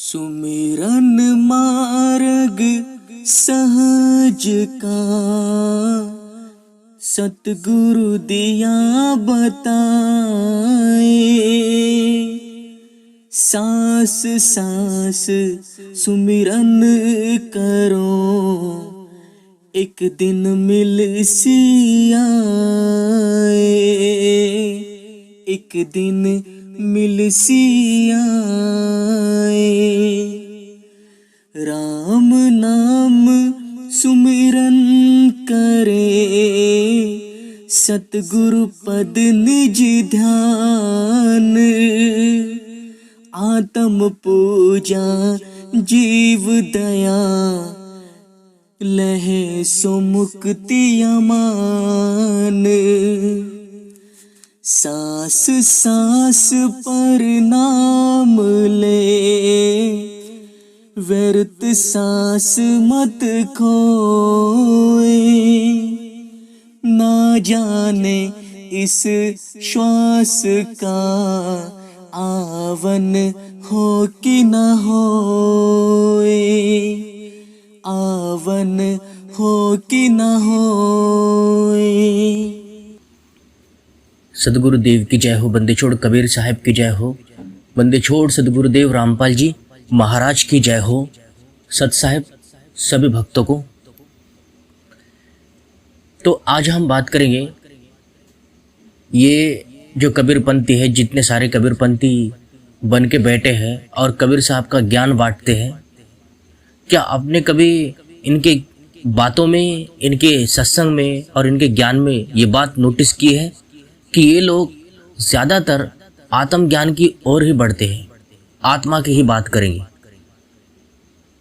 सुमिरन मार्ग सहज का सतगुरु दिया बताए। सांस सांस सुमिरन करो, एक दिन मिल सियाए। एक दिन मिल सियाए। राम नाम सुमिरन करे, सतगुरु पद निज ध्यान। आत्म पूजा जीव दया, लहे सो मुक्ति अमान। सांस सांस पर नाम ले, व्यर्थ सांस मत खोए। ना जाने इस श्वास का आवन हो कि न होए। आवन हो कि न होए। सदगुरुदेव की जय हो। बंदे छोड़ कबीर साहब की जय हो। बंदे छोड़ सदगुरुदेव रामपाल जी महाराज की जय हो। सत साहब सभी भक्तों को। तो आज हम बात करेंगे, ये जो कबीरपंथी है, जितने सारे कबीरपंथी बन के बैठे हैं और कबीर साहब का ज्ञान बांटते हैं, क्या आपने कभी इनके बातों में, इनके सत्संग में और इनके ज्ञान में ये बात नोटिस की है कि ये लोग ज़्यादातर आत्मज्ञान की ओर ही बढ़ते हैं, आत्मा की ही बात करेंगे।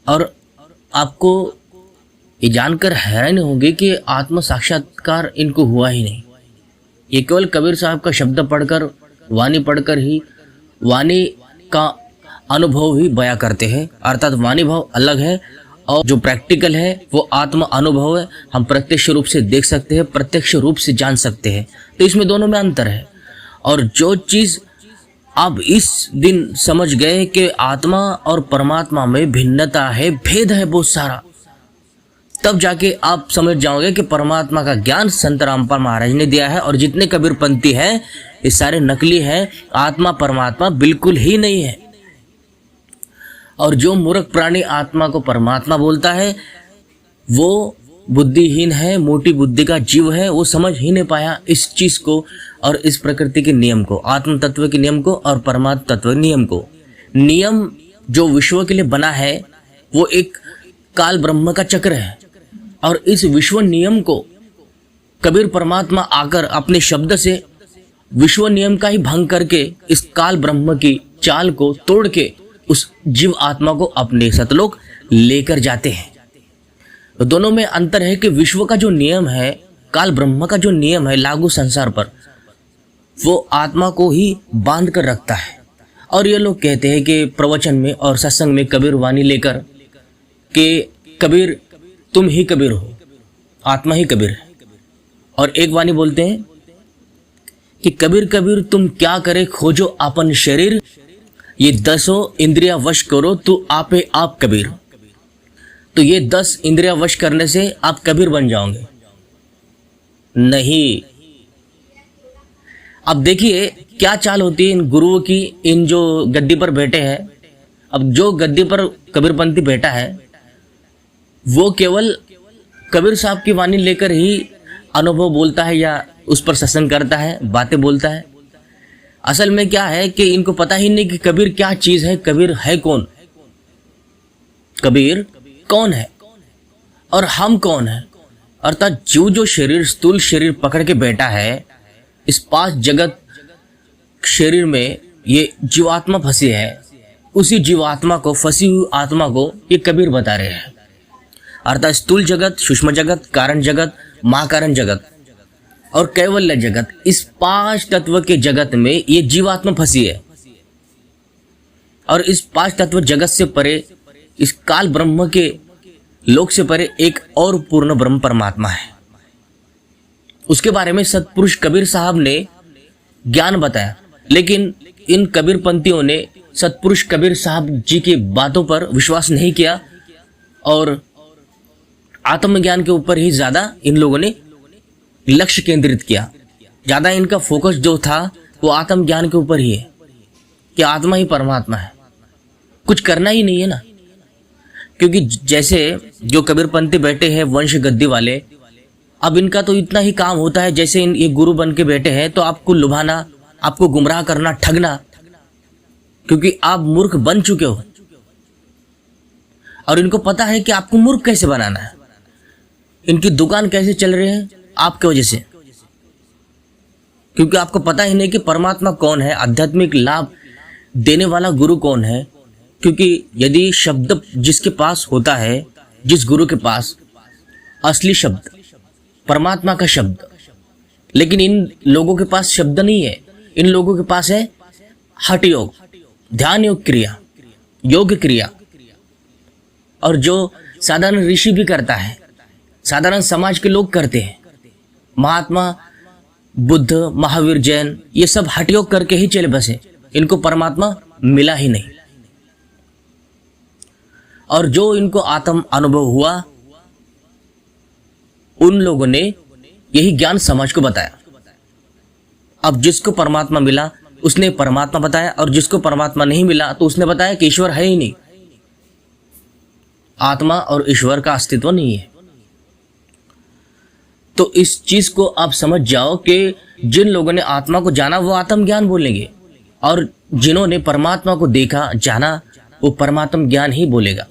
और आपको ये जानकर हैरानी होगी कि आत्म साक्षात्कार इनको हुआ ही नहीं। ये केवल कबीर साहब का शब्द पढ़कर, वाणी पढ़कर ही वाणी का अनुभव ही बयां करते हैं। अर्थात वाणी भाव अलग है और जो प्रैक्टिकल है वो आत्म अनुभव है। हम प्रत्यक्ष रूप से देख सकते हैं, प्रत्यक्ष रूप से जान सकते हैं। तो इसमें दोनों में अंतर है। और जो चीज़ आप इस दिन समझ गए कि आत्मा और परमात्मा में भिन्नता है, भेद है बहुत सारा, तब जाके आप समझ जाओगे कि परमात्मा का ज्ञान संत रामपाल महाराज ने दिया है। और जितने कबीरपंथी हैं ये सारे नकली हैं, आत्मा परमात्मा बिल्कुल ही नहीं है। और जो मूर्ख प्राणी आत्मा को परमात्मा बोलता है वो बुद्धिहीन है, मोटी बुद्धि का जीव है। वो समझ ही नहीं पाया इस चीज़ को और इस प्रकृति के नियम को, आत्म तत्व के नियम को और परमात्मा तत्व नियम को। नियम जो विश्व के लिए बना है वो एक काल ब्रह्म का चक्र है। और इस विश्व नियम को कबीर परमात्मा आकर अपने शब्द से विश्व नियम का ही भंग करके इस काल ब्रह्म की चाल को तोड़ के उस जीव आत्मा को अपने सतलोक लेकर जाते हैं। तो दोनों में अंतर है कि विश्व का जो नियम है, काल ब्रह्म का जो नियम है लागू संसार पर, वो आत्मा को ही बांध कर रखता है। और ये लोग कहते हैं कि प्रवचन में और सत्संग में कबीर वाणी लेकर कि कबीर तुम ही कबीर हो, आत्मा ही कबीर है। और एक वाणी बोलते हैं कि कबीर कबीर तुम क्या करे खोजो अपन शरीर, ये 10 इंद्रिया वश करो तू आपे आप कबीर। तो ये 10 इंद्रिया वश करने से आप कबीर बन जाओगे? नहीं। अब देखिए क्या चाल होती है इन गुरुओं की, इन जो गद्दी पर बैठे हैं। अब जो गद्दी पर कबीरपंथी बैठा है वो केवल कबीर साहब की वाणी लेकर ही अनुभव बोलता है या उस पर सत्संग करता है, बातें बोलता है। असल में क्या है कि इनको पता ही नहीं कि कबीर क्या चीज़ है, कबीर है कौन, कबीर कौन है और हम कौन है। अर्थात जो शरीर, स्थूल शरीर पकड़ के बैठा है, इस 5 जगत शरीर में ये जीवात्मा फंसी है, उसी जीवात्मा को, फंसी हुई आत्मा को ये कबीर बता रहे हैं। अर्थात स्थूल जगत, सूक्ष्म जगत, कारण जगत, महाकारण जगत और कैवल्य जगत, इस 5 तत्व के जगत में ये जीवात्मा फंसी है। और इस 5 तत्व जगत से परे, इस काल ब्रह्म के लोक से परे एक और पूर्ण ब्रह्म परमात्मा है। उसके बारे में सतपुरुष कबीर साहब ने ज्ञान बताया। लेकिन इन कबीरपंथियों ने सतपुरुष कबीर साहब जी की बातों पर विश्वास नहीं किया और आत्मज्ञान के ऊपर ही ज़्यादा इन लोगों ने लक्ष्य केंद्रित किया। ज़्यादा इनका फोकस जो था वो आत्मज्ञान के ऊपर ही है कि आत्मा ही परमात्मा है, कुछ करना ही नहीं है ना। क्योंकि जैसे जो कबीरपंथी बैठे हैं वंश गद्दी वाले, अब इनका तो इतना ही काम होता है, जैसे ये गुरु बन के बैठे हैं तो आपको लुभाना, आपको गुमराह करना, ठगना, क्योंकि आप मूर्ख बन चुके हो और इनको पता है कि आपको मूर्ख कैसे बनाना है। इनकी दुकान कैसे चल रही है आपके वजह से, क्योंकि आपको पता ही नहीं कि परमात्मा कौन है, आध्यात्मिक लाभ देने वाला गुरु कौन है। क्योंकि यदि शब्द जिसके पास होता है, जिस गुरु के पास असली शब्द, परमात्मा का शब्द, लेकिन इन लोगों के पास शब्द नहीं है, इन लोगों के पास है हठ योग, ध्यान योग क्रिया, योग क्रिया। और जो साधारण ऋषि भी करता है, साधारण समाज के लोग करते हैं, महात्मा बुद्ध, महावीर, जैन, ये सब हठ योग करके ही चले बसे, इनको परमात्मा मिला ही नहीं। और जो इनको आत्म अनुभव हुआ, उन लोगों ने यही ज्ञान समाज को बताया। अब जिसको परमात्मा मिला उसने परमात्मा बताया, और जिसको परमात्मा नहीं मिला तो उसने बताया कि ईश्वर है ही नहीं, आत्मा और ईश्वर का अस्तित्व नहीं है। तो इस चीज को आप समझ जाओ कि जिन लोगों ने आत्मा को जाना वो आत्मज्ञान बोलेंगे, और जिन्होंने परमात्मा को देखा, जाना, वो परमात्म ज्ञान ही बोलेगा।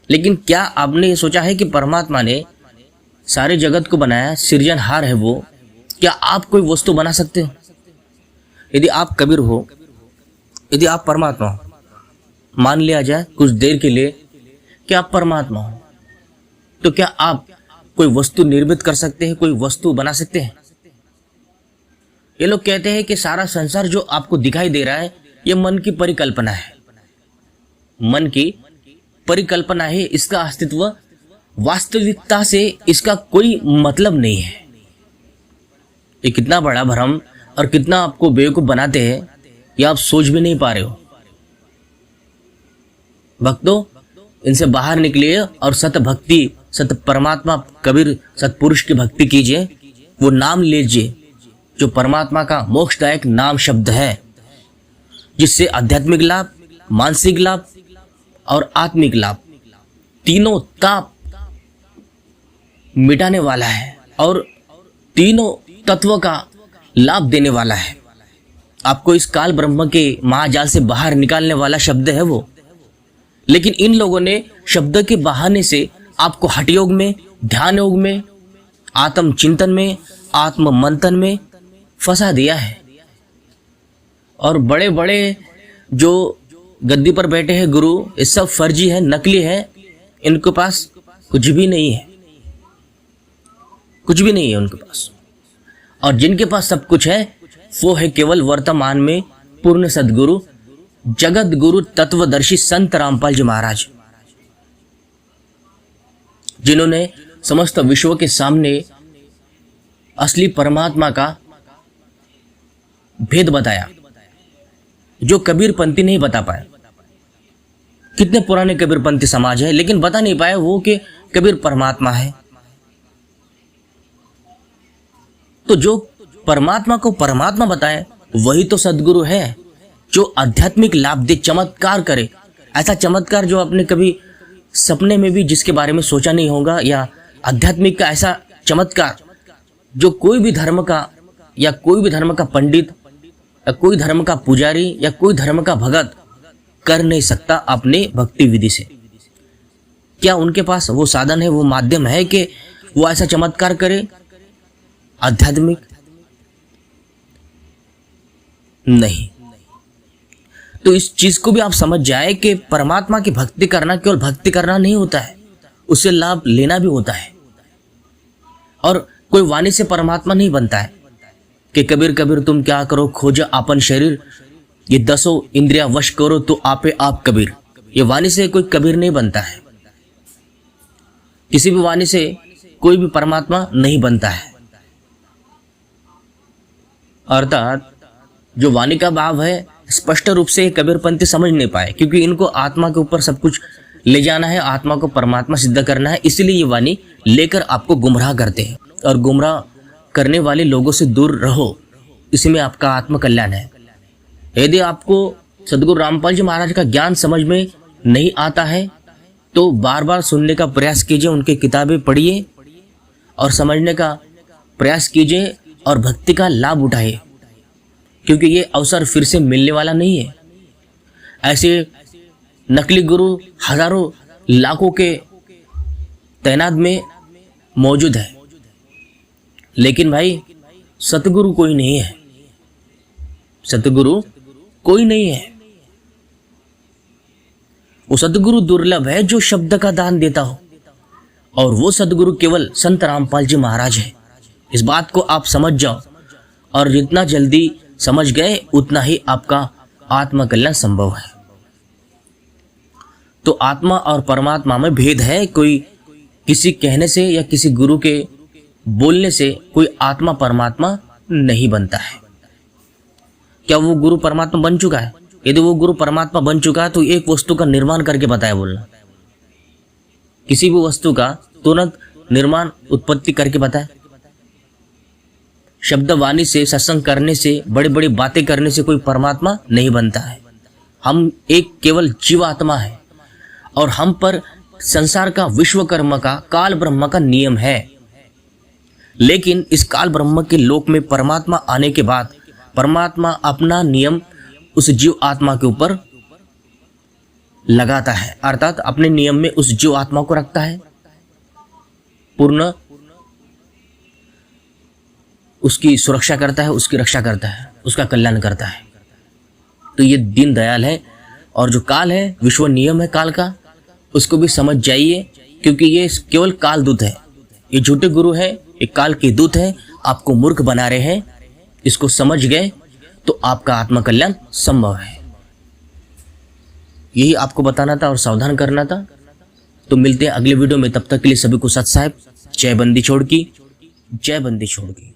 लेकिन क्या आपने ये सोचा है कि परमात्मा ने सारे जगत को बनाया, सृजनहार है वो, क्या आप कोई वस्तु बना सकते हो? यदि आप कबीर हो, यदि आप परमात्मा हो, मान लिया जाए कुछ देर के लिए कि आप परमात्मा हो, तो क्या आप कोई वस्तु निर्मित कर सकते हैं, कोई वस्तु बना सकते हैं? ये लोग कहते हैं कि सारा संसार जो आपको दिखाई दे रहा है ये मन की परिकल्पना है, मन की परिकल्पना है, इसका अस्तित्व वास्तविकता से इसका कोई मतलब नहीं है। ये कितना बड़ा भ्रम और कितना आपको बेवकूफ बनाते हैं ये आप सोच भी नहीं पा रहे हो। भक्तों, इनसे बाहर निकलिए और सत भक्ति, सत परमात्मा कबीर सतपुरुष की भक्ति कीजिए, वो नाम लीजिए जो परमात्मा का मोक्षदायक नाम शब्द है, जिससे आध्यात्मिक लाभ, मानसिक लाभ और आत्मिक लाभ तीनों ताप मिटाने वाला है और तीनों तत्व का लाभ देने वाला है। आपको इस काल ब्रह्म के महाजाल से बाहर निकालने वाला शब्द है वो। लेकिन इन लोगों ने शब्द के बहाने से आपको हठ योग में, ध्यान योग में, आत्म चिंतन में, आत्म मंथन में फंसा दिया है। और बड़े बड़े जो गद्दी पर बैठे हैं गुरु, ये सब फर्जी है, नकली है, इनके पास कुछ भी नहीं है, कुछ भी नहीं है उनके पास। और जिनके पास सब कुछ है वो है केवल वर्तमान में पूर्ण सदगुरु, जगत गुरु, तत्वदर्शी संत रामपाल जी महाराज, जिन्होंने समस्त विश्व के सामने असली परमात्मा का भेद बताया, जो कबीरपंथी नहीं बता पाए। कितने पुराने कबीरपंथी समाज है लेकिन बता नहीं पाए वो कि कबीर परमात्मा है। तो जो परमात्मा को परमात्मा बताए वही तो सदगुरु है, जो आध्यात्मिक लाभ दे, चमत्कार करे। ऐसा चमत्कार जो आपने कभी सपने में भी जिसके बारे में सोचा नहीं होगा, या आध्यात्मिक का ऐसा चमत्कार जो कोई भी धर्म का या कोई भी धर्म का पंडित या कोई धर्म का पुजारी या कोई धर्म का भगत कर नहीं सकता अपने भक्ति विधि से। क्या उनके पास वो साधन है, वो माध्यम है कि वो ऐसा चमत्कार करे आध्यात्मिक? नहीं। तो इस चीज को भी आप समझ जाए कि परमात्मा की भक्ति करना केवल भक्ति करना नहीं होता है, उससे लाभ लेना भी होता है। और कोई वाणी से परमात्मा नहीं बनता है कि कबीर कबीर तुम क्या करो, खोज आपन शरीर, ये 10 इंद्रिया वश करो तो आपे आप कबीर। ये वाणी से कोई कबीर नहीं बनता है, किसी भी वाणी से कोई भी परमात्मा नहीं बनता है। अर्थात जो वाणी का भाव है स्पष्ट रूप से कबीरपंथी समझ नहीं पाए, क्योंकि इनको आत्मा के ऊपर सब कुछ ले जाना है, आत्मा को परमात्मा सिद्ध करना है, इसलिए ये वाणी लेकर आपको गुमराह करते हैं। और गुमराह करने वाले लोगों से दूर रहो, इसी में आपका आत्म कल्याण है। यदि आपको सदगुरु रामपाल जी महाराज का ज्ञान समझ में नहीं आता है तो बार बार सुनने का प्रयास कीजिए, उनकी किताबें पढ़िए और समझने का प्रयास कीजिए और भक्ति का लाभ उठाइए, क्योंकि ये अवसर फिर से मिलने वाला नहीं है। ऐसे नकली गुरु हजारों लाखों के तैनात में मौजूद है, लेकिन भाई सतगुरु कोई नहीं है, सतगुरु कोई नहीं है। वो सतगुरु दुर्लभ है जो शब्द का दान देता हो, और वो सतगुरु केवल संत रामपाल जी महाराज है। इस बात को आप समझ जाओ, और जितना जल्दी समझ गए उतना ही आपका आत्म कल्याण संभव है। तो आत्मा और परमात्मा में भेद है। कोई किसी कहने से या किसी गुरु के बोलने से कोई आत्मा परमात्मा नहीं बनता है। क्या वो गुरु परमात्मा बन चुका है? यदि वो गुरु परमात्मा बन चुका है तो एक वस्तु का निर्माण करके बताया बोलना, किसी भी वस्तु का तुरंत निर्माण उत्पत्ति करके बताए। शब्द वाणी से, सत्संग करने से, बड़ी बड़ी बातें करने से कोई परमात्मा नहीं बनता है। हम एक केवल जीवात्मा है, और हम पर संसार का, विश्वकर्मा का, काल ब्रह्म का नियम है। लेकिन इस काल ब्रह्म के लोक में परमात्मा आने के बाद परमात्मा अपना नियम उस जीव आत्मा के ऊपर लगाता है, अर्थात अपने नियम में उस जीव आत्मा को रखता है, पूर्ण उसकी सुरक्षा करता है, उसकी रक्षा करता है, उसका कल्याण करता है। तो ये दीन दयाल है। और जो काल है, विश्व नियम है काल का, उसको भी समझ जाइए, क्योंकि ये केवल काल दूत है, ये झूठे गुरु है, ये काल के दूत है, आपको मूर्ख बना रहे हैं। इसको समझ गए तो आपका आत्म कल्याण संभव है। यही आपको बताना था और सावधान करना था। तो मिलते हैं अगले वीडियो में, तब तक के लिए सभी को सत साहिब, जय बंदी छोड़ की, जय बंदी छोड़ की।